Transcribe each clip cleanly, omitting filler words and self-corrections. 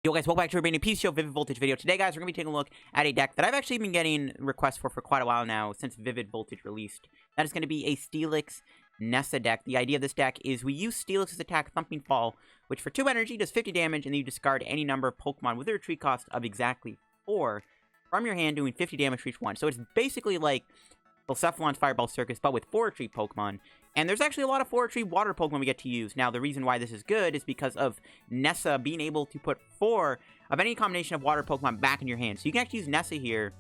Yo guys, welcome back to a brand new PTCGO Vivid Voltage video. Today guys, we're going to be taking a look at a deck that I've actually been getting requests for quite a while now, since Vivid Voltage released. That is going to be a Steelix Nessa deck. The idea of this deck is we use Steelix's attack Thumping Fall, which for 2 energy does 50 damage, and then you discard any number of Pokemon with a retreat cost of exactly 4 from your hand, doing 50 damage for each one. So it's basically like Blacephalon's Fireball Circus, but with 4 retreat Pokemon. And there's actually a lot of 4 retreat water Pokemon we get to use. Now, the reason why this is good is because of Nessa being able to put 4 of any combination of water Pokemon back in your hand. So you can actually use Nessa here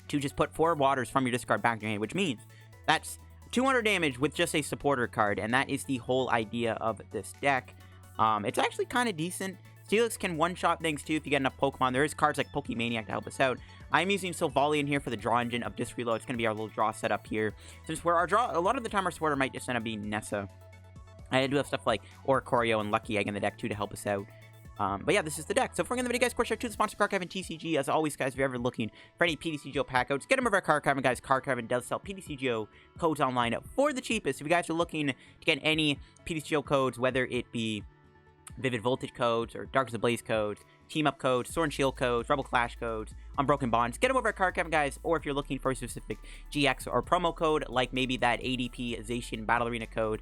to just put 4 waters from your discard back in your hand, which means that's 200 damage with just a supporter card, and that is the whole idea of this deck. It's actually kind of decent. Steelix can one-shot things too if you get enough Pokemon. There is cards like Poké Maniac to help us out. I'm using Silvally in here for the draw engine of Disc Reload. It's going to be our little draw setup here. Since where our draw, a lot of the time our supporter might just end up being Nessa. I do have stuff like Oricorio and Lucky Egg in the deck too to help us out. But yeah, this is the deck. So before we get in the video, guys, quick shout out to the sponsor, Card Cavern TCG. As always, guys, if you're ever looking for any PTCGO pack outs, get them over at Card Cavern, guys. Card Cavern does sell PTCGO codes online for the cheapest. If you guys are looking to get any PTCGO codes, whether it be Vivid Voltage codes, or Dark as the Blaze codes, Team Up codes, Sword and Shield codes, Rebel Clash codes, Unbroken Bonds, get them over at Card Cavern, guys. Or if you're looking for a specific GX or promo code, like maybe that ADP Zacian Battle Arena code,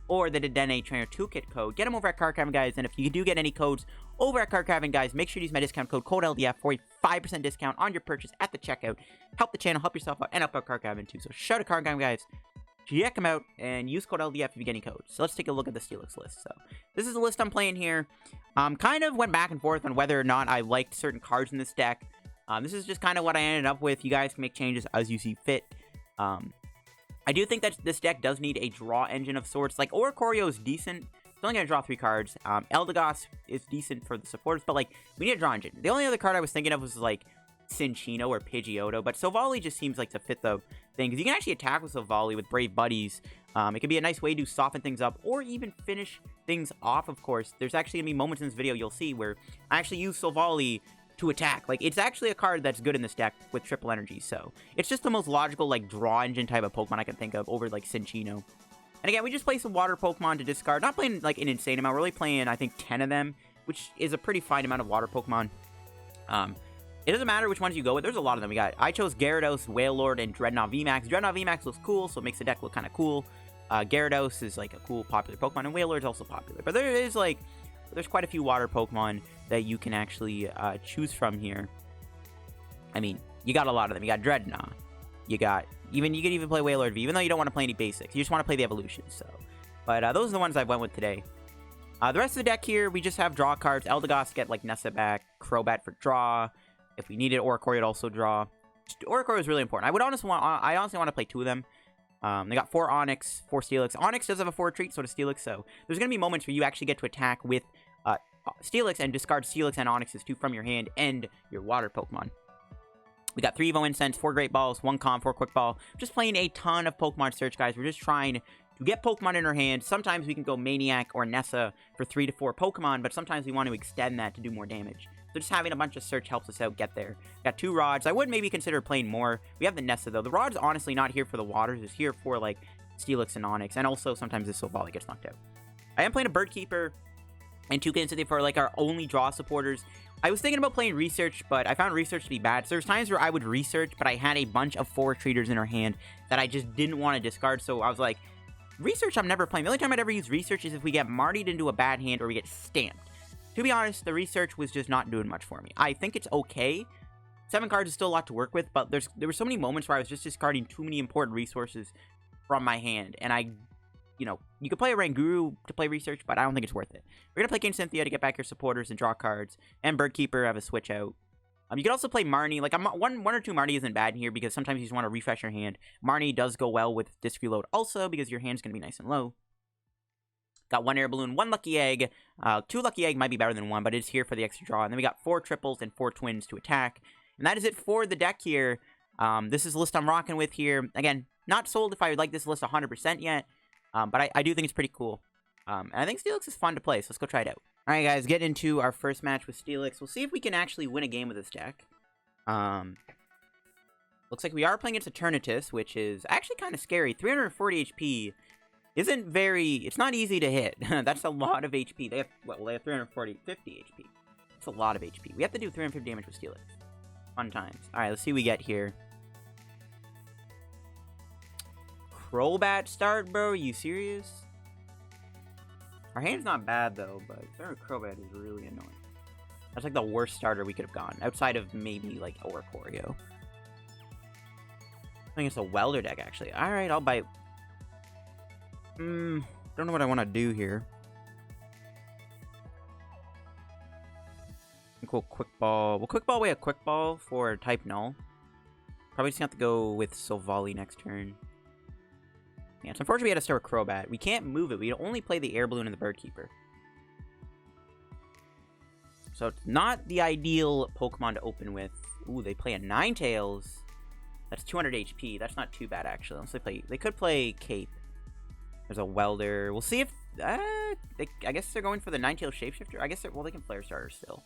or the Dedenne Trainer Toolkit code, get them over at Card Cavern, guys. And if you do get any codes over at Card Cavern, guys, make sure to use my discount code LDF for a 5% discount on your purchase at the checkout. Help the channel, help yourself out, and help out Card Cavern too. So shout out to Card Cavern, guys. Check them out and use code LDF if you get any codes. So let's take a look at the Steelix list. So this is the list I'm playing here. Kind of went back and forth on whether or not I liked certain cards in this deck. This is just kind of what I ended up with. You guys can make changes as you see fit. I do think that this deck does need a draw engine of sorts. Like, Oricorio is decent. It's only going to draw 3 cards. Eldegoss is decent for the supporters, but, like, we need a draw engine. The only other card I was thinking of was, like, Cinccino or Pidgeotto, but Silvally just seems like to fit the thing, because you can actually attack with Silvally with Brave Buddies. It can be a nice way to soften things up, or even finish things off, of course. There's actually going to be moments in this video you'll see where I actually use Silvally to attack. Like, it's actually a card that's good in this deck with triple energy, so it's just the most logical, like, draw engine type of Pokemon I can think of over, like, Cinccino. And again, we just play some water Pokemon to discard. Not playing, like, an insane amount. We're really playing, I think, 10 of them, which is a pretty fine amount of water Pokemon. It doesn't matter which ones you go with. There's a lot of them. I chose Gyarados, Wailord, and Drednaw VMAX. Drednaw VMAX looks cool, so it makes the deck look kind of cool. Gyarados is, like, a cool, popular Pokemon, and Wailord is also popular. But there's quite a few water Pokemon that you can actually choose from here. I mean, you got a lot of them. You got Drednaw. You can even play Wailord V, even though you don't want to play any basics. You just want to play the evolution, so. But those are the ones I went with today. The rest of the deck here, we just have draw cards. Eldegoss get, like, Nessa back. Crobat for draw. If we needed Oricorio to also draw. Oricorio is really important. I honestly want to play 2 of them. They got 4 Onix, 4 Steelix. Onix does have a 4 retreat, so does Steelix, so there's going to be moments where you actually get to attack with Steelix and discard Steelix and Onix's 2 from your hand and your water Pokemon. We got 3 Evo Incense, 4 Great Balls, 1 Calm, 4 Quick Ball. Just playing a ton of Pokemon Search, guys. We're just trying to get Pokemon in our hand. Sometimes we can go Maniac or Nessa for 3 to 4 Pokemon, but sometimes we want to extend that to do more damage. So just having a bunch of search helps us out get there. Got 2 rods. I would maybe consider playing more. We have the Nessa, though. The rod's honestly not here for the waters. It's here for, like, Steelix and Onix. And also, sometimes the Silvally gets knocked out. I am playing a Bird Keeper and 2 Cynthia for, like, our only draw supporters. I was thinking about playing Research, but I found Research to be bad. So there's times where I would Research, but I had a bunch of 4 treaters in her hand that I just didn't want to discard. So I was like, Research I'm never playing. The only time I'd ever use Research is if we get Martied into a bad hand or we get stamped. To be honest, the Research was just not doing much for me. I think it's okay. 7 cards is still a lot to work with, but there were so many moments where I was just discarding too many important resources from my hand. And you could play a Ranguru to play Research, but I don't think it's worth it. We're going to play King Cynthia to get back your supporters and draw cards. And Bird Keeper have a switch out. You can also play Marnie. Like, one or 2 Marnie isn't bad in here because sometimes you just want to refresh your hand. Marnie does go well with Disc Reload also because your hand's going to be nice and low. Got 1 Air Balloon, 1 Lucky Egg. 2 Lucky Egg might be better than 1, but it's here for the extra draw. And then we got 4 triples and 4 twins to attack. And that is it for the deck here. This is the list I'm rocking with here. Again, not sold if I would like this list 100% yet. But I do think it's pretty cool. And I think Steelix is fun to play, so let's go try it out. Alright guys, get into our first match with Steelix. We'll see if we can actually win a game with this deck. Looks like we are playing against Eternatus, which is actually kind of scary. 340 HP. It's not easy to hit. That's a lot of HP. They have 50 HP. It's a lot of HP. We have to do 350 damage with Steelix. Fun times. Alright, let's see what we get here. Crobat start, bro? Are you serious? Our hand's not bad, though, but their Crobat is really annoying. That's like the worst starter we could have gone, outside of maybe, like, Oricorio. I think it's a welder deck, actually. Alright, I'll bite. Don't know what I want to do here. I think we'll quick ball. We'll quick ball away a quick ball for type null. Probably just have to go with Silvally next turn. Yeah, so unfortunately we had to start with Crobat. We can't move it. We only play the Air Balloon and the Bird Keeper. So it's not the ideal Pokemon to open with. Ooh, they play a Ninetales. That's 200 HP. That's not too bad, actually. Unless they could play Cape. There's a Welder. We'll see if... I guess they're going for the Ninetales Shapeshifter. I guess they can Flare Starter still.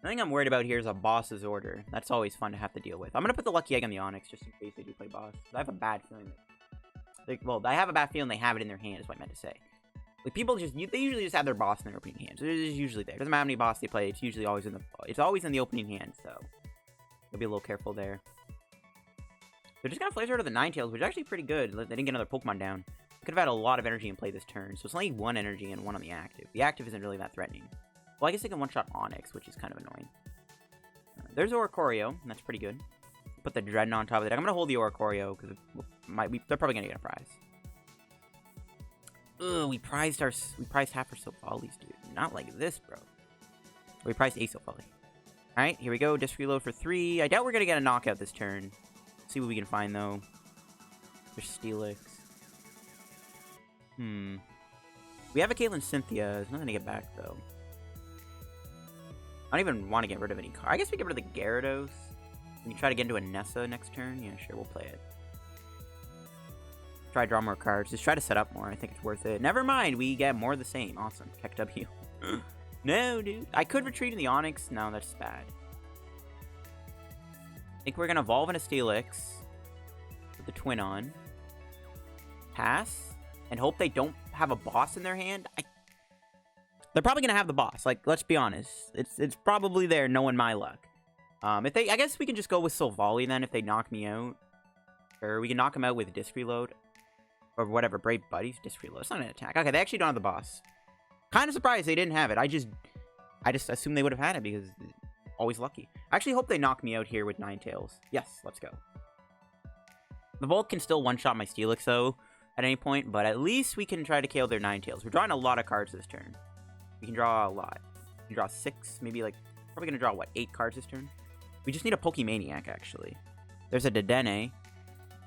The thing I'm worried about here is a boss's order. That's always fun to have to deal with. I'm going to put the Lucky Egg on the Onix just in case they do play boss. I have a bad feeling that... I have a bad feeling they have it in their hand, is what I meant to say. Like, people just... They usually just have their boss in their opening hand. So it's usually there. It doesn't matter how many boss they play. It's usually always in the... It's always in the opening hand, so... You'll be a little careful there. They're just going to Flare Starter the Ninetales, which is actually pretty good. They didn't get another Pokemon down. They could have had a lot of energy in play this turn. So it's only one energy and one on the active. The active isn't really that threatening. Well, I guess they can one-shot Onix, which is kind of annoying. There's Oricorio, and that's pretty good. Put the Drednaw on top of it. I'm going to hold the Oricorio, because they're probably going to get a prize. Ugh, we prized half our Silvallies, dude. Not like this, bro. We prized a Silvally. Alright, here we go. Disc reload for 3. I doubt we're going to get a knockout this turn. See what we can find, though. There's Steelix. We have a Caitlin Cynthia. There's nothing to get back, though. I don't even want to get rid of any card. I guess we get rid of the Gyarados. We can try to get into a Nessa next turn. Yeah, sure, we'll play it. Try to draw more cards. Just try to set up more. I think it's worth it. Never mind, we get more of the same. Awesome. Keck W. No, dude. I could retreat in the Onix. No, that's bad. I think we're going to evolve into Steelix. Put the Twin on. Pass. And hope they don't have a boss in their hand. They're probably gonna have the boss. Like, let's be honest. It's probably there, knowing my luck. I guess we can just go with Silvally then if they knock me out. Or we can knock them out with Disc Reload. Or whatever. Brave Buddies. Disc Reload. It's not an attack. Okay, they actually don't have the boss. Kind of surprised they didn't have it. I just assumed they would have had it because always lucky. I actually hope they knock me out here with Ninetales. Yes, let's go. The Volt can still one-shot my Steelix though at any point, but at least we can try to KO their Ninetales. We're drawing a lot of cards this turn. We can draw a lot. We can draw 6, maybe like, probably gonna draw, what, 8 cards this turn? We just need a Poké Maniac, actually. There's a Dedenne.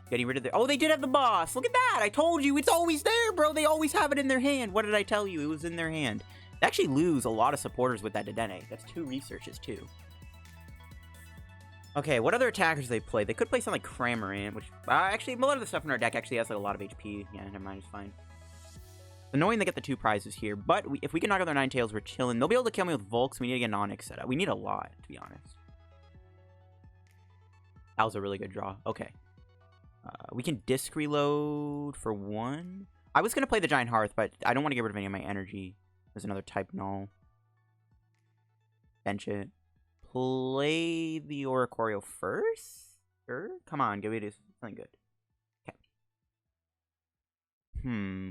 Getting rid of the... Oh, they did have the boss! Look at that! I told you, it's always there, bro! They always have it in their hand! What did I tell you? It was in their hand. They actually lose a lot of supporters with that Dedenne. That's 2 researches, too. Okay, what other attackers they play? They could play something like Cramorant, which... actually, a lot of the stuff in our deck actually has like a lot of HP. Yeah, never mind, it's fine. Annoying they get the 2 prizes here, but if we can knock out their Ninetales, we're chilling. They'll be able to kill me with Volks. We need to get an Onix set up. We need a lot, to be honest. That was a really good draw. Okay. We can Disc Reload for 1. I was going to play the Giant Hearth, but I don't want to get rid of any of my energy. There's another type null. Bench it. Play the Oricorio first? Sure. Come on, give me something good.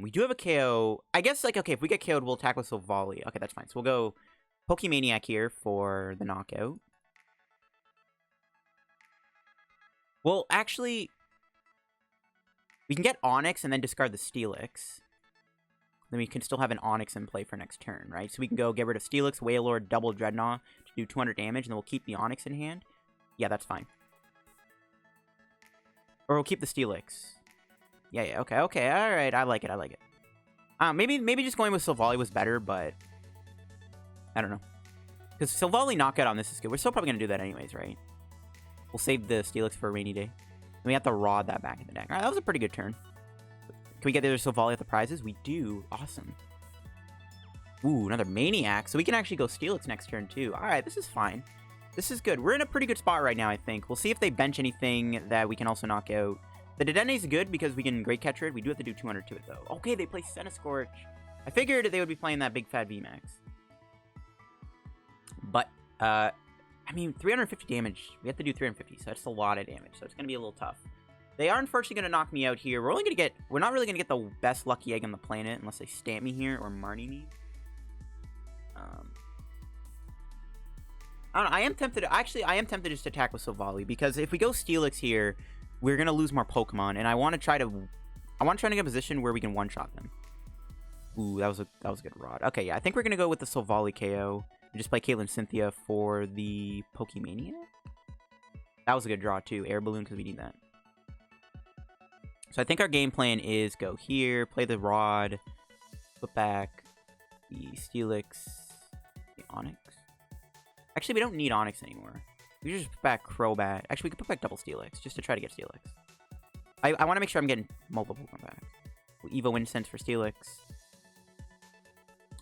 We do have a KO. I guess, like, okay, if we get KO'd, we'll attack with Silvally. Okay, that's fine. So we'll go Poké Maniac here for the knockout. Well, actually, we can get Onix and then discard the Steelix. Then we can still have an Onix in play for next turn, right? So we can go get rid of Steelix, Wailord, double Drednaw to do 200 damage, and then we'll keep the Onix in hand. Yeah, that's fine. Or we'll keep the Steelix. Yeah, okay, alright, I like it. Maybe just going with Silvally was better, but... I don't know. Because Silvally knockout on this is good. We're still probably going to do that anyways, right? We'll save the Steelix for a rainy day. And we have to Rod that back in the deck. Alright, that was a pretty good turn. Can we get the other Silvally at the prizes? We do. Awesome. Ooh, another Maniac. So we can actually go Steelix next turn, too. Alright, this is fine. This is good. We're in a pretty good spot right now, I think. We'll see if they bench anything that we can also knock out. The Dedenne is good because we can Great Catcher it. We do have to do 200 to it, though. Okay, they play Centiskorch. I figured they would be playing that big fat VMAX. But, I mean, 350 damage. We have to do 350, so that's a lot of damage. So it's going to be a little tough. They are unfortunately going to knock me out here. We're not really going to get the best lucky egg on the planet unless they stamp me here or Marnie me. I don't know, I am tempted to just attack with Silvally, because if we go Steelix here, we're going to lose more Pokemon, and I want to try to get a position where we can one-shot them. Ooh, that was a good rod. Okay, yeah, I think we're going to go with the Silvally KO and just play Caitlin Cynthia for the Poké Maniac. That was a good draw, too. Air Balloon, because we need that. So I think our game plan is go here, play the Rod, put back the Steelix, the Onix. Actually, we don't need Onix anymore. We can just put back Crobat. Actually, we could put back double Steelix, just to try to get Steelix. I want to make sure I'm getting multiple Pokemon back. Evo Incense for Steelix.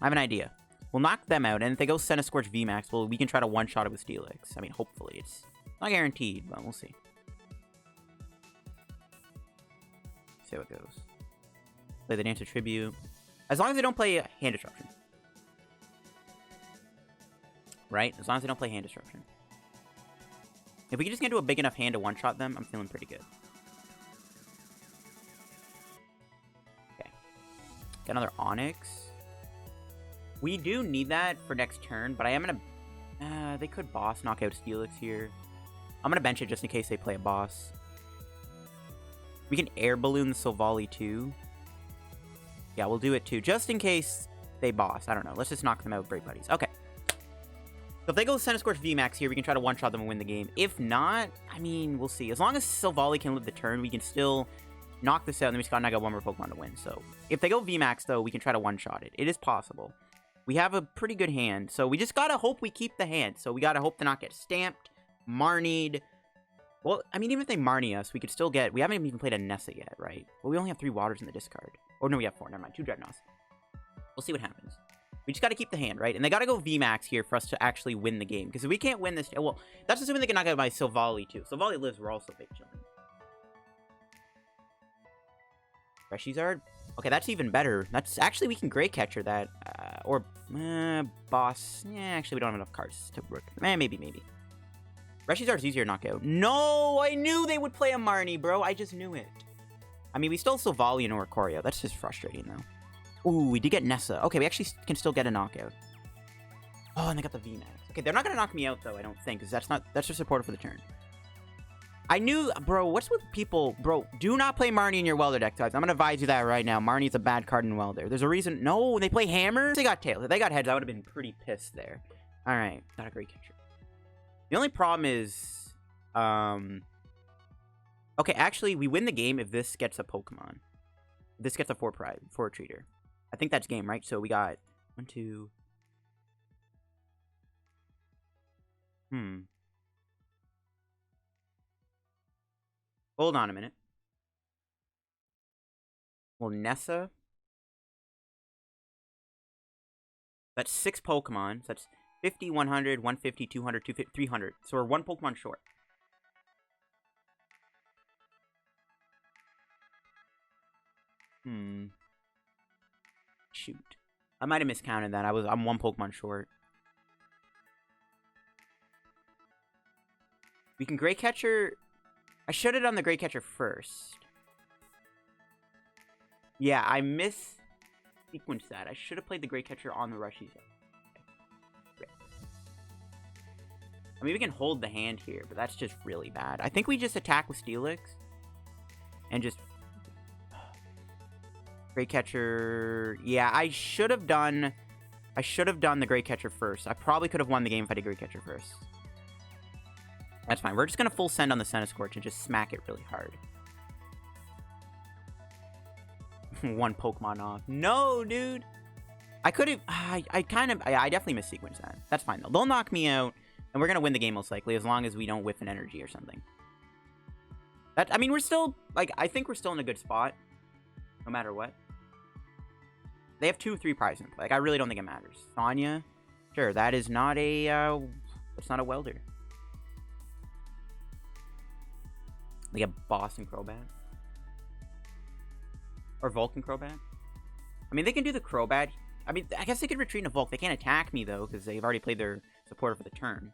I have an idea. We'll knock them out, and if they go Centiskorch VMAX, we can try to one-shot it with Steelix. I mean, hopefully. It's not guaranteed, but we'll see. See how it goes. Play the Dancer Tribute. As long as they don't play Hand Disruption. Right? As long as they don't play Hand Disruption. If we can just get into a big enough hand to one-shot them, I'm feeling pretty good. Okay. Got another Onix. We do need that for next turn, but I am going to... they could boss knock out Steelix here. I'm going to bench it just in case they play a boss. We can Air Balloon the Silvally too. Yeah, we'll do it too, just in case they boss. I don't know. Let's just knock them out, Great Buddies. Okay. So if they go Centiskorch VMAX here, we can try to one-shot them and win the game. If not, I mean, we'll see. As long as Silvally can live the turn, we can still knock this out, and then we just gotta knock out one more Pokemon to win. So if they go VMAX, though, we can try to one-shot it. It is possible. We have a pretty good hand, so we just gotta hope we keep the hand. So we gotta hope to not get stamped, Marnied. Well, I mean, even if they Marnie us, we could still get... We haven't even played a Nessa yet, right? Well, we only have 3 Waters in the discard. Or no, we have 4. Never mind. 2 Drednaws. We'll see what happens. We just got to keep the hand, right? And they got to go VMAX here for us to actually win the game. Because if we can't win this... Well, that's assuming they can knock out my Silvally, too. Silvally lives, we're also big chilling. Reshizard? Okay, that's even better. That's... Actually, we can Great Catcher that. Boss. Yeah, actually, we don't have enough cards to work. Maybe. Reshizard's easier to knock out. No! I knew they would play a Marnie, bro. I just knew it. I mean, we still Silvally and Oricorio. That's just frustrating, though. Ooh, we did get Nessa. Okay, we actually can still get a knockout. Oh, and they got the VMAX. Okay, they're not going to knock me out, though, I don't think, because that's just supported for the turn. I knew... Bro, what's with people... Bro, do not play Marnie in your Welder deck types. I'm going to advise you that right now. Marnie's a bad card in Welder. There's a reason... No, they play Hammer? They got Tails. If they got Heads, I would have been pretty pissed there. All right, got a Great Catcher. The only problem is... Okay, actually, we win the game if this gets a Pokemon. This gets a 4 treater. I think that's game, right? So we got 1, 2. Hold on a minute. Well, Nessa. That's 6 Pokemon. So that's 50, 100, 150, 200, 250, 300. So we're 1 Pokemon short. Shoot. I might have miscounted that. I'm 1 Pokemon short. We can Great Catcher. I should have done the Great Catcher first. Yeah, I missequenced that. I should have played the Great Catcher on the Reshizard. Okay. I mean, we can hold the hand here, but that's just really bad. I think we just attack with Steelix. And just... Great Catcher... Yeah, I should have done the Great Catcher first. I probably could have won the game if I did Great Catcher first. That's fine. We're just going to full send on the Centiskorch and just smack it really hard. 1 Pokemon off. No, dude! I could have... I definitely missequenced that. That's fine, though. They'll knock me out, and we're going to win the game most likely, as long as we don't whiff an energy or something. I mean, we're still... I think we're still in a good spot. No matter what. They have 2, 3 prizes. I really don't think it matters. Sonya? Sure, that is not a... that's not a Welder. They get Boss and Crobat. Or Vulcan Crobat. I mean, they can do the Crobat. I mean, I guess they could retreat and evolve. They can't attack me, though, because they've already played their supporter for the turn.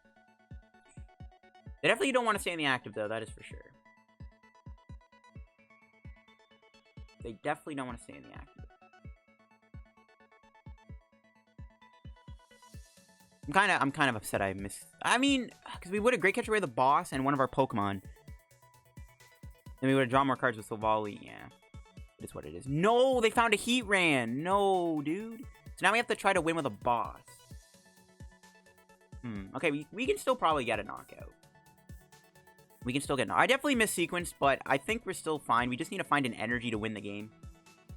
They definitely don't want to stay in the active, though. That is for sure. They definitely don't want to stay in the active. I'm kind of upset I missed. I mean, because we would have Great Catcher away the boss and one of our Pokemon. Then we would have drawn more cards with Silvally. Yeah. It is what it is. No, they found a Heatran. No, dude. So now we have to try to win with a boss. Okay, we can still probably get a knockout. We can still get I definitely missequenced, but I think we're still fine. We just need to find an energy to win the game.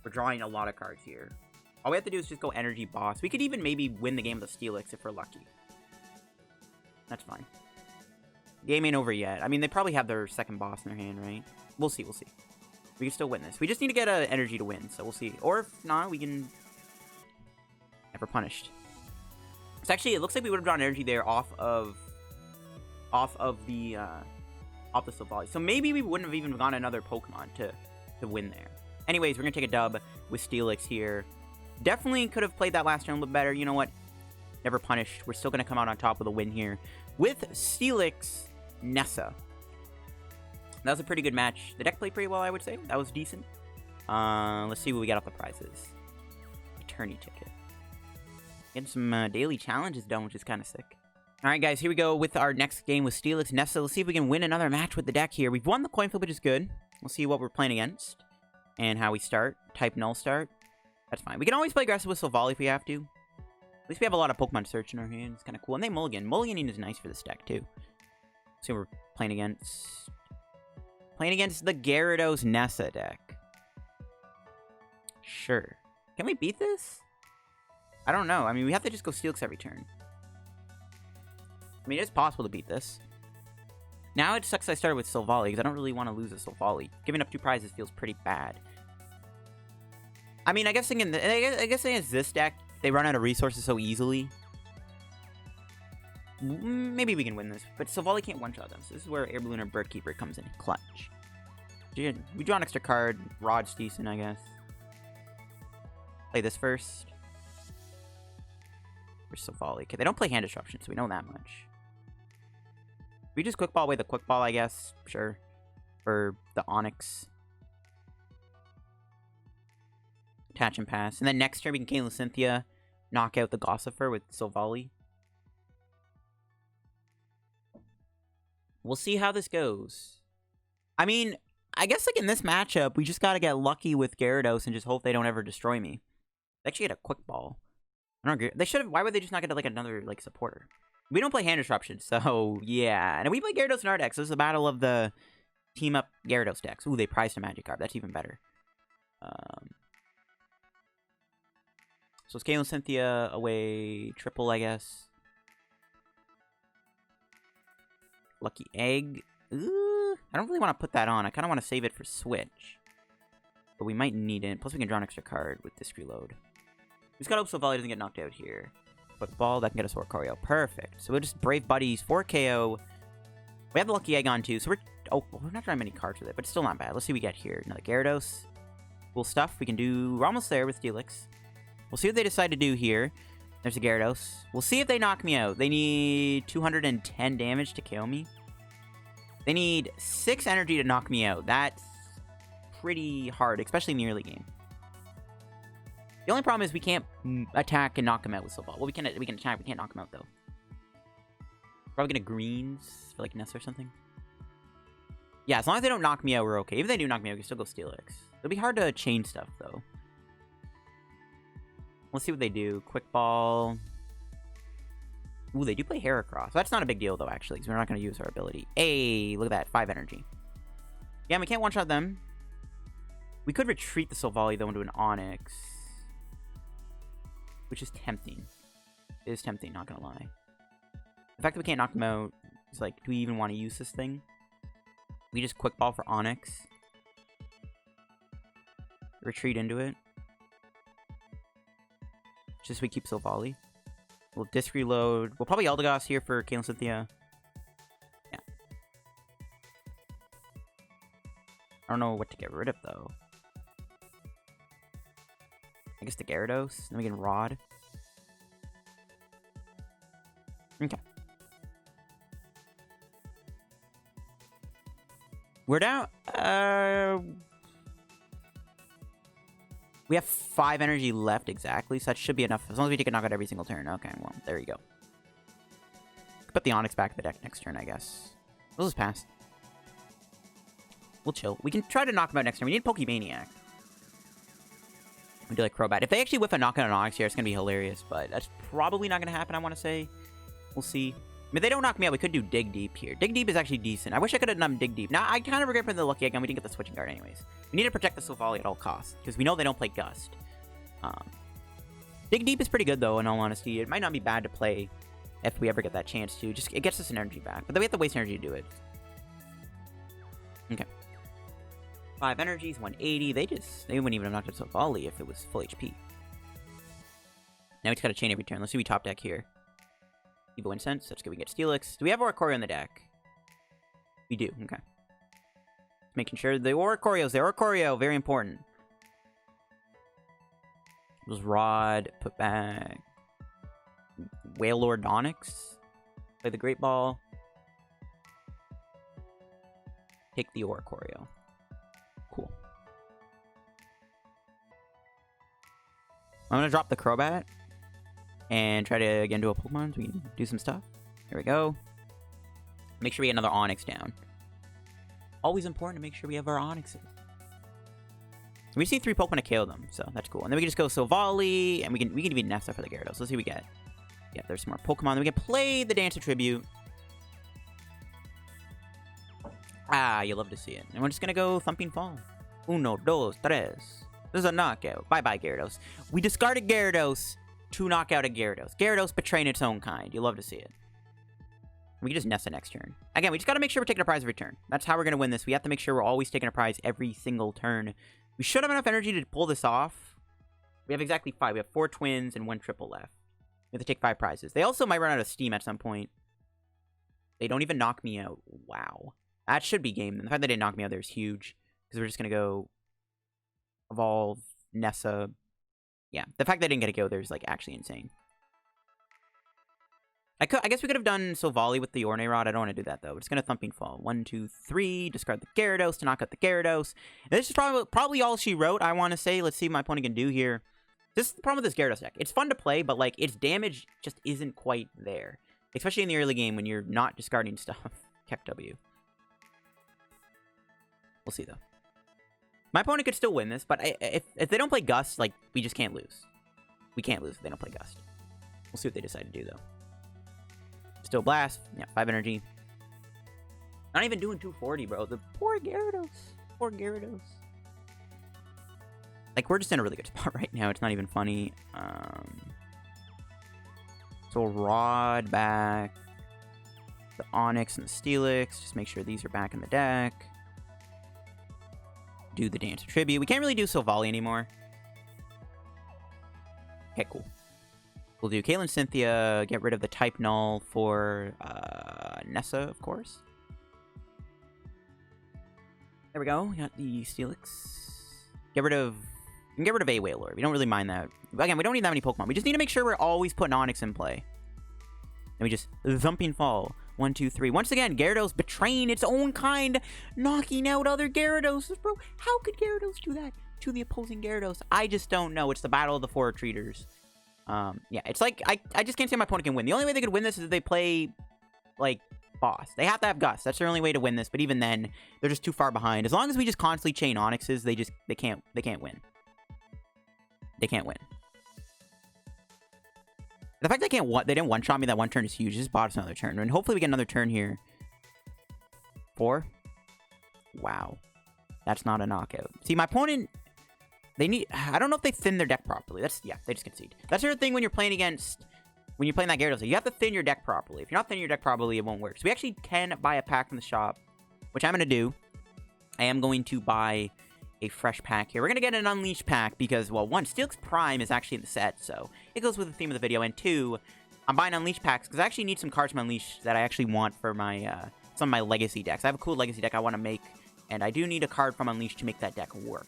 We're drawing a lot of cards here. All we have to do is just go energy boss. We could even maybe win the game with a Steelix if we're lucky. That's fine. Game ain't over yet. I mean, they probably have their second boss in their hand, right? We'll see, we'll see. We can still win this. We just need to get an energy to win, so we'll see. Or if not, we can... Never punished. So actually, it looks like we would have drawn energy there off of the Silvally. So maybe we wouldn't have even gotten another Pokemon to win there. Anyways, we're going to take a dub with Steelix here. Definitely could have played that last turn a little better. You know what? Never punished. We're still going to come out on top with a win here with Steelix Nessa. That was a pretty good match. The deck played pretty well, I would say. That was decent. Let's see what we got off the prizes. Attorney ticket. Getting some daily challenges done, which is kind of sick. Alright, guys, here we go with our next game with Steelix Nessa. Let's see if we can win another match with the deck here. We've won the coin flip, which is good. We'll see what we're playing against and how we start. Type null start. That's fine. We can always play aggressive with Silvally if we have to. At least we have a lot of Pokemon search in our hands. It's kind of cool. And they mulligan. Mulliganing is nice for this deck, too. Let's see what we're playing against. Playing against the Gyarados Nessa deck. Sure. Can we beat this? I don't know. I mean, we have to just go Steelix every turn. I mean, it's possible to beat this. Now it sucks I started with Silvally, because I don't really want to lose a Silvally. Giving up 2 prizes feels pretty bad. I mean, I guess against this deck, they run out of resources so easily. Maybe we can win this, but Silvally can't one-shot them, so this is where Air Balloon or Bird Keeper comes in clutch. We draw an extra card. Rod's decent, I guess. Play this first. Where's Silvally? Okay, they don't play hand disruption, so we know that much. We just quick ball away the quick ball, I guess. Sure. For the Onix. Attach and pass. And then next turn we can Caitlin Cynthia. Knock out the Gossifer with Silvally. We'll see how this goes. I mean, I guess like in this matchup, we just gotta get lucky with Gyarados and just hope they don't ever destroy me. They actually get a quick ball. I don't agree. They should have. Why would they just not get like another like supporter? We don't play hand disruption, so yeah. And we play Gyarados in our deck, so this is a battle of the team up Gyarados decks. Ooh, they prized a Magikarp. That's even better. So it's Caitlin Cynthia away triple, I guess. Lucky Egg. Ooh, I don't really want to put that on. I kind of want to save it for Switch. But we might need it. Plus we can draw an extra card with this reload. We just gotta hope Silvally doesn't get knocked out here. Quick ball, that can get us Oricorio. Perfect. So we'll just Brave Buddies, 4 KO. We have the Lucky Egg on too, so we're not drawing many cards with it, but it's still not bad. Let's see what we get here. Another Gyarados. Cool stuff. We can do... We're almost there with Steelix. We'll see what they decide to do here. There's a Gyarados. We'll see if they knock me out. They need 210 damage to KO me. They need 6 energy to knock me out. That's pretty hard, especially in the early game. The only problem is we can't attack and knock him out with Silvally. Well, we can attack, we can't knock him out, though. Probably gonna greens for, like, Nessa or something. Yeah, as long as they don't knock me out, we're okay. Even if they do knock me out, we can still go Steelix. It'll be hard to chain stuff, though. Let's see what they do. Quick ball. Ooh, they do play Heracross. That's not a big deal, though, actually, because we're not going to use our ability. Hey, look at that. 5 energy. Yeah, we can't one-shot them. We could retreat the Silvally, though, into an Onix. Which is tempting. It is tempting, not going to lie. The fact that we can't knock them out is like, do we even want to use this thing? We just quick ball for Onix. Retreat into it. Just we keep Silvally. We'll disc reload. We'll probably Eldegoss here for Caitlin Cynthia. Yeah. I don't know what to get rid of, though. I guess the Gyarados. Then we get Rod. Okay. We're down. We have 5 energy left exactly, so that should be enough. As long as we take a knockout every single turn. Okay, well, there you go. Put the Onix back in the deck next turn, I guess. We'll just pass. We'll chill. We can try to knock him out next turn. We need Poké Maniac. We do like Crobat. If they actually whiff a knockout on Onix here, it's going to be hilarious, but that's probably not going to happen, I want to say. We'll see. I mean, if they don't knock me out, we could do Dig Deep here. Dig Deep is actually decent. I wish I could have done Dig Deep. Now, I kind of regret putting the Lucky Egg on. We didn't get the Switching Guard anyways. We need to protect the Silvally at all costs, because we know they don't play Gust. Dig Deep is pretty good, though, in all honesty. It might not be bad to play if we ever get that chance to. Just, it gets us an energy back. But then we have to waste energy to do it. Okay. 5 energies, 180. They wouldn't even have knocked out Silvally if it was full HP. Now we just gotta chain every turn. Let's see we top deck here. Evo Incense. That's good. We get Steelix. Do we have Oricorio in the deck? We do. Okay. Making sure the Oricorios. The Oricorio. Very important. Those Rod. Put back. Wailord Onix. Play the Great Ball. Take the Oricorio. Cool. I'm gonna drop the Crobat. And try to, again, do a Pokemon so we can do some stuff. There we go. Make sure we get another Onix down. Always important to make sure we have our Onixes. We just need 3 Pokemon to KO them, so that's cool. And then we can just go Silvally, and we can even Nessa for the Gyarados. Let's see what we get. Yeah, there's some more Pokemon. Then we can play the Dance of Tribute. Ah, you love to see it. And we're just gonna go Thumping Fall. 1, 2, 3. This is a knockout. Bye-bye, Gyarados. We discarded Gyarados to knock out a Gyarados. Gyarados betraying its own kind. You love to see it. We can just Nessa next turn. Again, we just gotta make sure we're taking a prize every turn. That's how we're gonna win this. We have to make sure we're always taking a prize every single turn. We should have enough energy to pull this off. We have exactly 5. We have 4 twins and 1 triple left. We have to take 5 prizes. They also might run out of steam at some point. They don't even knock me out. Wow. That should be game. And the fact that they didn't knock me out there is huge. Because we're just gonna go Evolve, Nessa. Yeah, the fact that I didn't get a go there is, like, actually insane. I guess we could have done Silvally with the Ordinary Rod. I don't want to do that, though. We're just going to Thumping Fall. 1, 2, 3. Discard the Gyarados to knock out the Gyarados. And this is probably all she wrote, I want to say. Let's see what my opponent can do here. This is the problem with this Gyarados deck. It's fun to play, but, like, its damage just isn't quite there. Especially in the early game when you're not discarding stuff. Keck W. We'll see, though. My opponent could still win this, but if they don't play Gust, like, we just can't lose. We can't lose if they don't play Gust. We'll see what they decide to do, though. Still Blast. Yeah, 5 energy. Not even doing 240, bro. The poor Gyarados. Poor Gyarados. Like, we're just in a really good spot right now. It's not even funny. So Rod back. The Onix and the Steelix. Just make sure these are back in the deck. Do the Dance of Tribute. We can't really do Silvally anymore. Okay, cool. We'll do Caitlin Cynthia. Get rid of the type Null for Nessa, of course. There we go. We got the Steelix. Get rid of a Wailord. We don't really mind that. Again, we don't need that many Pokemon. We just need to make sure we're always putting Onix in play. And we just Thumping Fall. 1, 2, 3. Once again, Gyarados betraying its own kind, knocking out other Gyarados. Bro, how could Gyarados do that to the opposing Gyarados? I just don't know. It's the battle of the 4 treaters. Yeah, it's like, I just can't say my opponent can win. The only way they could win this is if they play, like, boss. They have to have Gust. That's their only way to win this, but even then, they're just too far behind. As long as we just constantly chain Onixes, they can't win. They can't win. The fact they didn't one-shot me that one turn is huge. Just bought us another turn. And hopefully we get another turn here. 4? Wow. That's not a knockout. See, my opponent, I don't know if they thin their deck properly. Yeah, they just concede. That's the other thing when you're playing that Gyarados. You have to thin your deck properly. If you're not thinning your deck properly, it won't work. So we actually can buy a pack from the shop, which I'm going to do. I am going to buy a fresh pack here. We're going to get an Unleashed pack because, well, 1, Steelix Prime is actually in the set, so it goes with the theme of the video. And 2, I'm buying Unleashed packs because I actually need some cards from Unleashed that I actually want for my some of my Legacy decks. I have a cool Legacy deck I want to make, and I do need a card from Unleashed to make that deck work.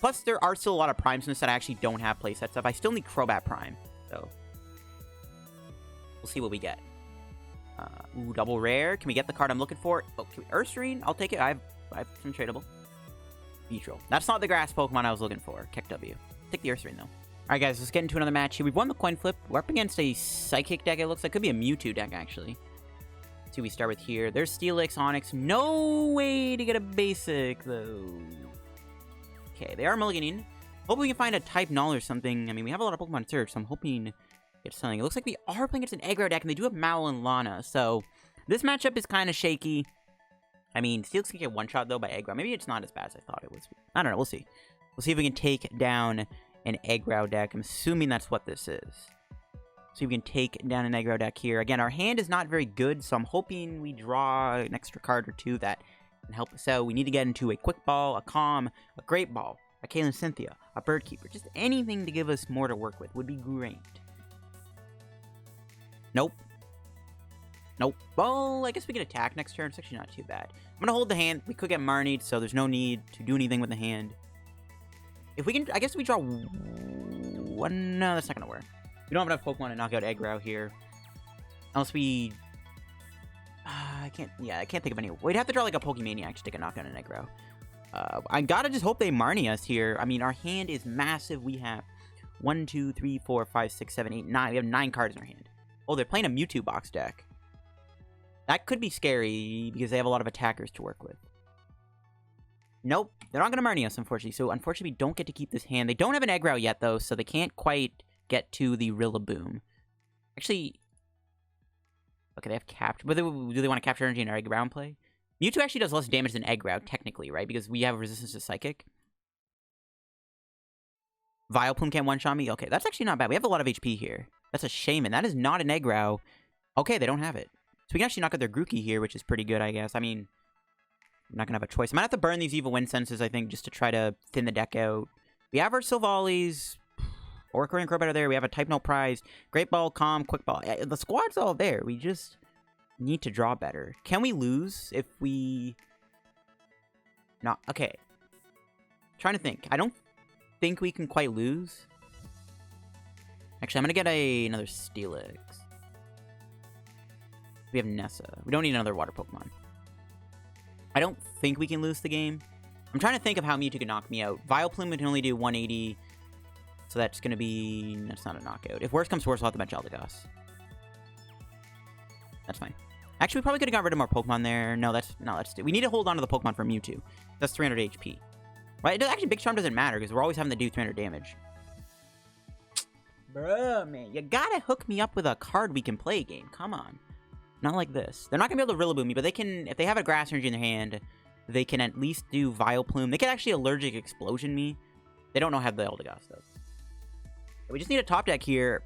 Plus, there are still a lot of primes in this that I actually don't have playset stuff. I still need Crobat Prime, so we'll see what we get. Ooh, double rare. Can we get the card I'm looking for? Oh, can we Ursaring? I'll take it. I have some tradable. Beetrol. That's not the grass Pokemon I was looking for. Kick W. Take the Ursaring, though. Alright, guys, let's get into another match here. We've won the coin flip. We're up against a Psychic deck, it looks like. Could be a Mewtwo deck, actually. Let's see what we start with here. There's Steelix, Onix. No way to get a basic, though. Okay, they are mulliganing. Hope we can find a type null or something. I mean, we have a lot of Pokemon search, so I'm hoping to get something. It looks like we are playing against an aggro deck, and they do have Mallow and Lana, so this matchup is kind of shaky. I mean, Steelix can get one-shot, though, by aggro. Maybe it's not as bad as I thought it was. I don't know. We'll see. We'll see if we can take down an aggro deck. I'm assuming that's what this is. See if we can take down an aggro deck here. Again, our hand is not very good, so I'm hoping we draw an extra card or two that can help us out. We need to get into a Quick Ball, a Calm, a Great Ball, a Caitlin Cynthia, a Bird Keeper. Just anything to give us more to work with would be great. Nope. Nope. Well, I guess we can attack next turn. It's actually not too bad. I'm going to hold the hand. We could get Marnied, so there's no need to do anything with the hand. If we can, I guess we draw one. No, that's not going to work. We don't have enough Pokemon to knock out aggro here. Unless we... I can't think of any. We'd have to draw like a Poké Maniac to take a knockout and aggro. I gotta just hope they Marnie us here. I mean, our hand is massive. We have 1, 2, 3, 4, 5, 6, 7, 8, 9. We have 9 cards in our hand. Oh, they're playing a Mewtwo box deck. That could be scary because they have a lot of attackers to work with. Nope, they're not going to Marnie us, unfortunately. So, unfortunately, we don't get to keep this hand. They don't have an aggro yet, though, so they can't quite get to the Rillaboom. Actually, okay, they have capture. But do they want to capture energy in our aggro play? Mewtwo actually does less damage than aggro, technically, right? Because we have resistance to Psychic. Vileplume can't one-shot me? Okay, that's actually not bad. We have a lot of HP here. That's a shame, and that is not an aggro. Okay, they don't have it. So we can actually knock out their Grookey here, which is pretty good, I guess. I mean, I'm not going to have a choice. I might have to burn these Evil Incenses, I think, just to try to thin the deck out. We have our Silvallis. Oricorio and Crobat are there. We have a Type Null prize. Great Ball, Calm, Quick Ball. The squad's all there. We just need to draw better. Can we lose if we... No, okay. Trying to think. I don't think we can quite lose. Actually, I'm going to get another Steelix. We have Nessa. We don't need another Water Pokemon. I don't think we can lose the game. I'm trying to think of how Mewtwo can knock me out. Vileplume can only do 180. So that's going to be... That's not a knockout. If worse comes to worse, we'll have to bench Eldegoss. That's fine. Actually, we probably could have got rid of more Pokemon there. No, that's... We need to hold on to the Pokemon for Mewtwo. That's 300 HP. Right? Actually, Big Charm doesn't matter because we're always having to do 300 damage. Bruh, man. You gotta hook me up with a card we can play a game. Come on. Not like this. They're not going to be able to Rillaboom me, but they can... If they have a Grass Energy in their hand, they can at least do Vileplume. They can actually Allergic Explosion me. They don't know how the Eldegoss does. We just need a top deck here.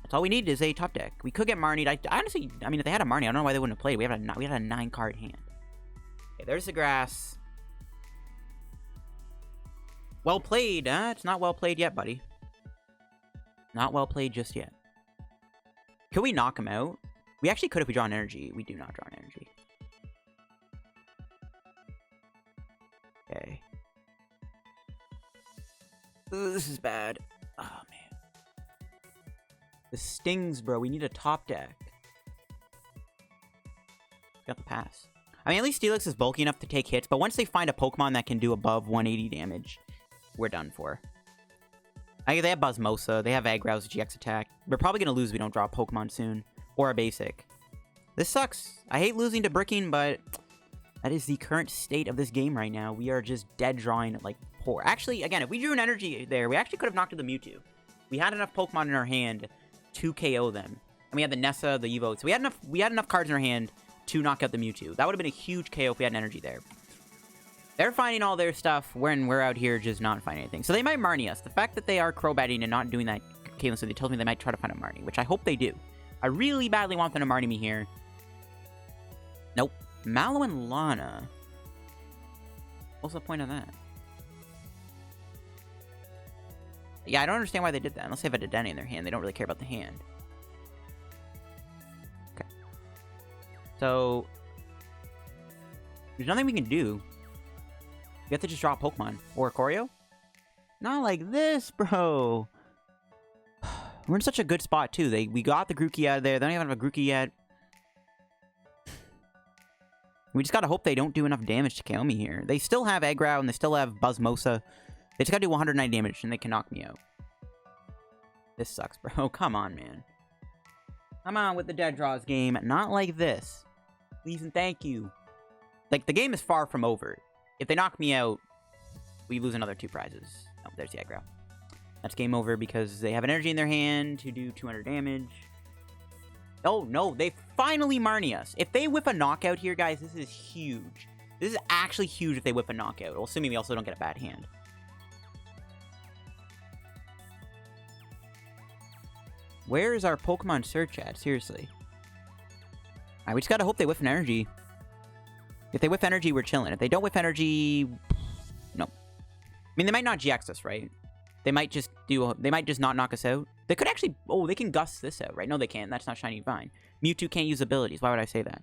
That's all we need is a top deck. We could get Marnied. I honestly... I mean, if they had a Marnie, I don't know why they wouldn't have played. We had a 9-card hand. Okay, there's the grass. Well played. It's not well played yet, buddy. Not well played just yet. Could we knock him out? We actually could if we draw an energy. We do not draw an energy. Okay. Ooh, this is bad. Oh, man. This stings, bro. We need a top deck. Got the pass. I mean, at least Steelix is bulky enough to take hits, but once they find a Pokemon that can do above 180 damage, we're done for. They have Buzzmosa. They have Aggrow's GX attack. We're probably going to lose if we don't draw a Pokemon soon. Or a basic. This sucks. I hate losing to Bricking, but that is the current state of this game right now. We are just dead drawing like poor. Actually, again, if we drew an energy there, we actually could have knocked out the Mewtwo. We had enough Pokemon in our hand to KO them. And we had the Nessa, the Evo. So we had enough cards in our hand to knock out the Mewtwo. That would have been a huge KO if we had an energy there. They're finding all their stuff when we're out here just not finding anything. So they might Marnie us. The fact that they are Crobatting and not doing that, Caitlin, so they tells me they might try to find a Marnie, which I hope they do. I really badly want them to Marnie me here. Nope. Mallow and Lana. What's the point of that? Yeah, I don't understand why they did that. Unless they have a Dedenne in their hand. They don't really care about the hand. Okay. So there's nothing we can do. You have to just draw a Pokemon. Oricorio? Not like this, bro. We're in such a good spot, too. We got the Grookey out of there. They don't even have a Grookey yet. We just gotta hope they don't do enough damage to KO me here. They still have Eggrow, and they still have Buzzmosa. They just gotta do 190 damage, and they can knock me out. This sucks, bro. Come on, man. Come on with the dead draws game. Not like this. Please and thank you. Like, the game is far from over. If they knock me out, we lose another 2 prizes. Oh, there's the Eggrow. That's game over because they have an energy in their hand to do 200 damage. Oh, no. They finally Marnie us. If they whip a knockout here, guys, this is huge. This is actually huge if they whip a knockout. Well, assuming we also don't get a bad hand. Where is our Pokemon search at? Seriously. Alright, we just gotta hope they whiff an energy. If they whiff energy, we're chilling. If they don't whiff energy... No. I mean, they might not GX us, right? They might just do... They might just not knock us out. They could actually... Oh, they can gust this out, right? No, they can't. That's not Shiny Vine. Mewtwo can't use abilities. Why would I say that?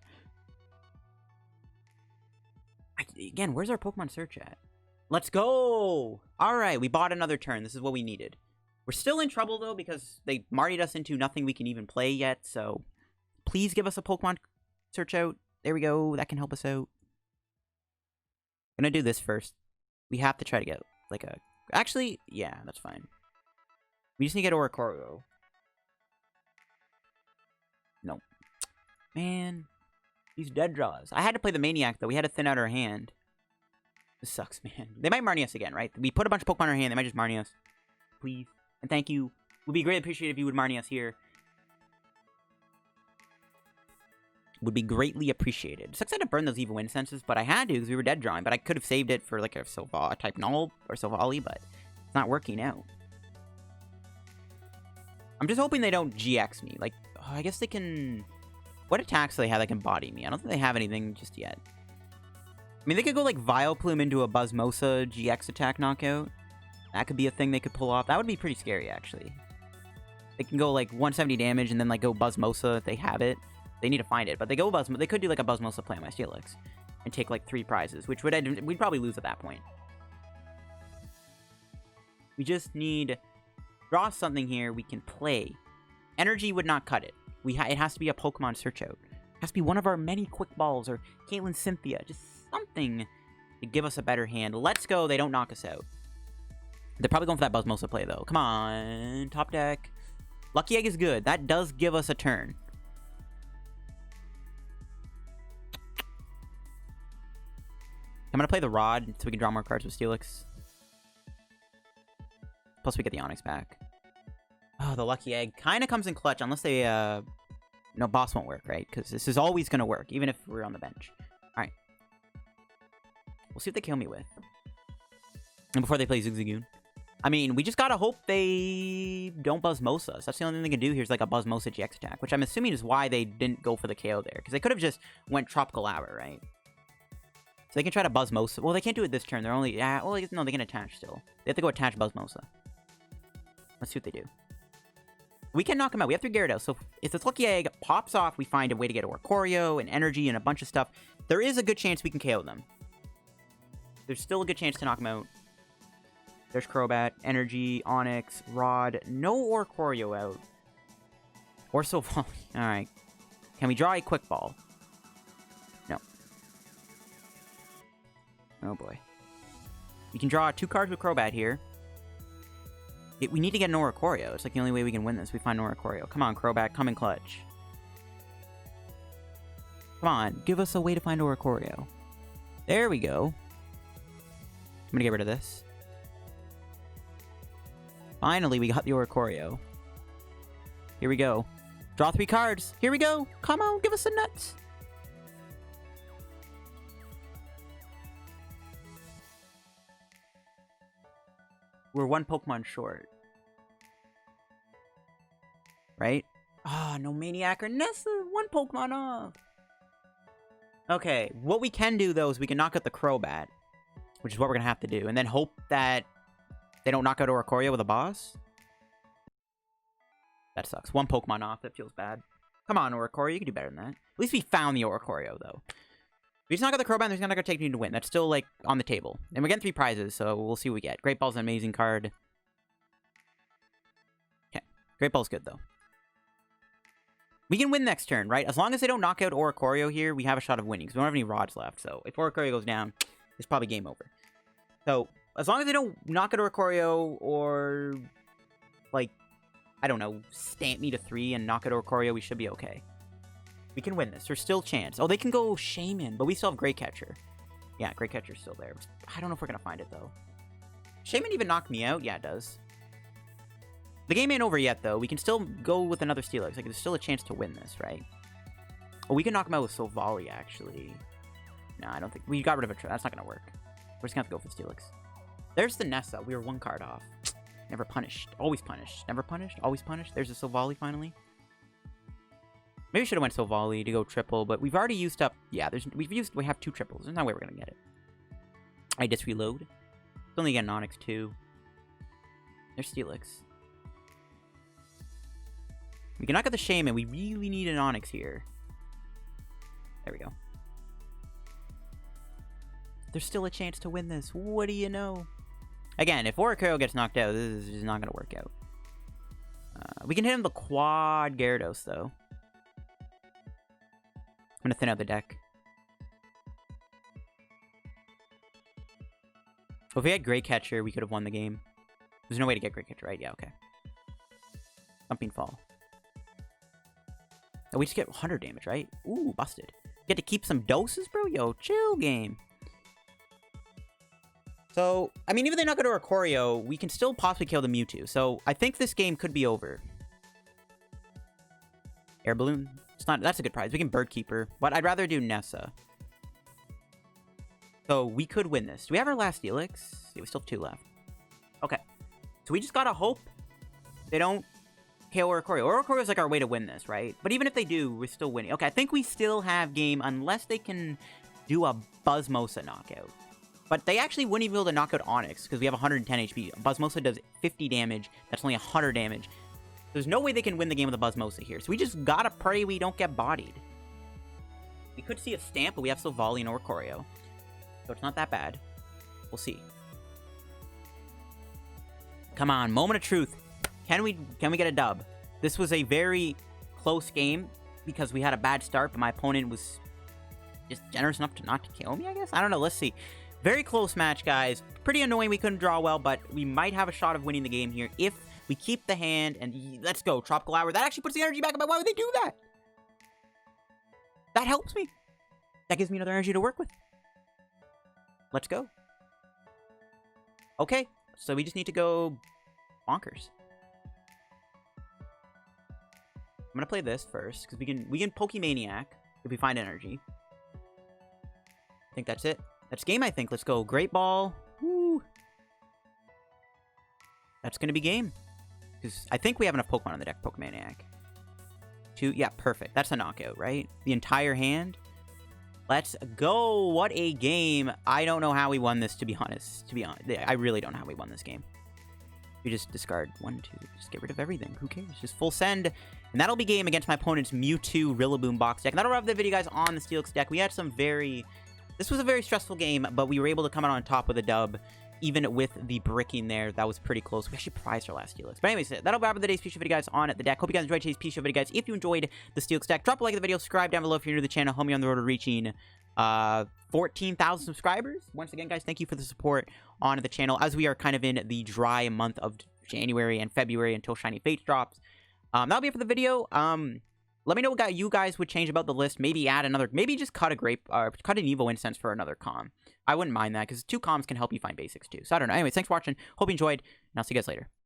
Again, where's our Pokemon search at? Let's go! Alright, we bought another turn. This is what we needed. We're still in trouble, though, because they married us into nothing we can even play yet, so... Please give us a Pokemon search out. There we go. That can help us out. I'm gonna do this first. We have to try to get, like, a... Actually, yeah, that's fine. We just need to get Oricorio. No. Man. These dead draws. I had to play the Maniac, though. We had to thin out our hand. This sucks, man. They might Marnie us again, right? We put a bunch of Pokemon in our hand. They might just Marnie us. Please. And thank you. Would be greatly appreciated if you would Marnie us here. Would be greatly appreciated. Sucks I had to burn those Evo Incenses, but I had to because we were dead drawing. But I could have saved it for like a type Null or Silvally, but it's not working out. I'm just hoping they don't GX me. Like, oh, I guess they can... What attacks do they have that can body me? I don't think they have anything just yet. I mean, they could go like Vileplume into a Buzzmosa GX attack knockout. That could be a thing they could pull off. That would be pretty scary, actually. They can go like 170 damage and then like go Buzzmosa if they have it. They need to find it, but they go Buzzmosa. They could do like a Buzzmosa play on my Steelix and take like 3 prizes, which we'd probably lose at that point. We just need draw something here we can play. Energy would not cut it. It has to be a Pokemon search out. It has to be one of our many quick balls or Caitlin Cynthia, just something to give us a better hand. Let's go. They don't knock us out. They're probably going for that Buzzmosa play though. Come on, top deck. Lucky Egg is good. That does give us a turn. I'm going to play the Rod so we can draw more cards with Steelix. Plus we get the Onix back. Oh, the Lucky Egg kind of comes in clutch unless they, no, boss won't work, right? Because this is always going to work, even if we're on the bench. Alright. We'll see what they kill me with. And before they play Zigzagoon. I mean, we just got to hope they don't Buzzmosa us. That's the only thing they can do here is like a Buzzmosa GX attack, which I'm assuming is why they didn't go for the KO there. Because they could have just went Tropical Hour, right? So they can try to Buzzmosa. Well, they can't do it this turn. They're only... well, no, they can attach still. They have to go attach Buzzmosa. Let's see what they do. We can knock them out. We have 3 Gyarados. So if this Lucky Egg pops off, we find a way to get Oricorio and energy and a bunch of stuff. There is a good chance we can KO them. There's still a good chance to knock them out. There's Crobat, energy, Onix, Rod. No Oricorio out. Or Silvally. Alright. Can we draw a Quick Ball? No. Oh boy. We can draw 2 cards with Crobat here. We need to get an Oricorio. It's like the only way we can win this. We find an Oricorio. Come on, Crobat. Come in clutch. Come on. Give us a way to find Oricorio. There we go. I'm gonna get rid of this. Finally, we got the Oricorio. Here we go. Draw 3 cards. Here we go. Come on, give us some nuts. We're 1 Pokemon short. Right? Ah, oh, no Maniac or Nessa. 1 Pokemon off. Okay, what we can do, though, is we can knock out the Crobat. Which is what we're going to have to do. And then hope that they don't knock out Oricorio with a boss. That sucks. 1 Pokemon off. That feels bad. Come on, Oricorio. You can do better than that. At least we found the Oricorio, though. We just knock out the Crobat, and there's not going to take me to win. That's still, like, on the table. And we're getting 3 prizes, so we'll see what we get. Great Ball's an amazing card. Okay. Great Ball's good, though. We can win next turn, right? As long as they don't knock out Oricorio here, we have a shot of winning, because we don't have any rods left. So if Oricorio goes down, it's probably game over. So as long as they don't knock out Oricorio or, like, I don't know, stamp me to 3 and knock out Oricorio, we should be okay. We can win this. There's still a chance. Oh, they can go Shaman, but we still have Great Catcher. Yeah, Great Catcher's still there. I don't know if we're going to find it, though. Shaman even knocked me out? Yeah, it does. The game ain't over yet, though. We can still go with another Steelix. Like, there's still a chance to win this, right? Oh, we can knock him out with Silvally, actually. No, I don't think... We got rid of it. That's not going to work. We're just going to have to go for Steelix. There's the Nessa. We were 1 card off. Never punished. Always punished. Never punished. Always punished. There's a Silvally, finally. Maybe we should have went Silvally to go triple, but we've already used up... Yeah, we have 2 triples. There's no way we're going to get it. I just reload. Still need to get an Onix, too. There's Steelix. We can knock out the Shaman. We really need an Onix here. There we go. There's still a chance to win this. What do you know? Again, if Oricorio gets knocked out, this is just not going to work out. We can hit him the quad Gyarados, though. I'm going to thin out the deck. Well, if we had Great Catcher, we could have won the game. There's no way to get Great Catcher, right? Yeah, okay. Thumping Fall. Oh, we just get 100 damage, right? Ooh, busted. Get to keep some doses, bro? Yo, chill game. So, I mean, even if they knock out Oricorio, we can still possibly kill the Mewtwo. So, I think this game could be over. Air Balloon. It's not. That's a good prize. We can Bird Keeper. But I'd rather do Nessa. So, we could win this. Do we have our last Steelix? Yeah, we still have 2 left. Okay. So, we just gotta hope they don't KO Oricorio. Oricorio is like our way to win this, right? But even if they do, we're still winning. Okay, I think we still have game unless they can do a Buzzmosa knockout. But they actually wouldn't even be able to knock out Onix because we have 110 HP. Buzzmosa does 50 damage. That's only 100 damage. There's no way they can win the game with a Buzzmosa here. So we just gotta pray we don't get bodied. We could see a stamp, but we have Silvally and Oricorio. So it's not that bad. We'll see. Come on, moment of truth. Can we get a dub? This was a very close game because we had a bad start, but my opponent was just generous enough to not to kill me, I guess? I don't know. Let's see. Very close match, guys. Pretty annoying we couldn't draw well, but we might have a shot of winning the game here if we keep the hand and let's go. Tropical Hour. That actually puts the energy back up. Why would they do that? That helps me. That gives me another energy to work with. Let's go. Okay. So we just need to go bonkers. I'm going to play this first because we can Poké Maniac if we find energy. I think that's it. That's game, I think. Let's go. Great Ball. Woo. That's going to be game. Because I think we have enough Pokemon on the deck. Poké Maniac. 2. Yeah, perfect. That's a knockout, right? The entire hand. Let's go. What a game. I don't know how we won this, to be honest. I really don't know how we won this game. We just discard 1, 2. Just get rid of everything. Who cares? Just full send. And that'll be game against my opponent's Mewtwo Rillaboom box deck. And that'll wrap the video, guys, on the Steelix deck. We had some very... This was a very stressful game, but we were able to come out on top with a dub, even with the bricking there. That was pretty close. We actually prized our last Steelix. But anyways, that'll wrap up the day's P-Show video, guys, on the deck. Hope you guys enjoyed today's P-Show video, guys. If you enjoyed the Steelix deck, drop a like at the video, subscribe down below if you're new to the channel. Help me on the road to reaching 14,000 subscribers. Once again, guys, thank you for the support on the channel, as we are kind of in the dry month of January and February until Shiny Fates drops. That'll be it for the video. Let me know what you guys would change about the list. Maybe add another, maybe just cut an Evo Incense for another comm. I wouldn't mind that because 2 comms can help you find basics too. So I don't know. Anyways, thanks for watching. Hope you enjoyed, and I'll see you guys later.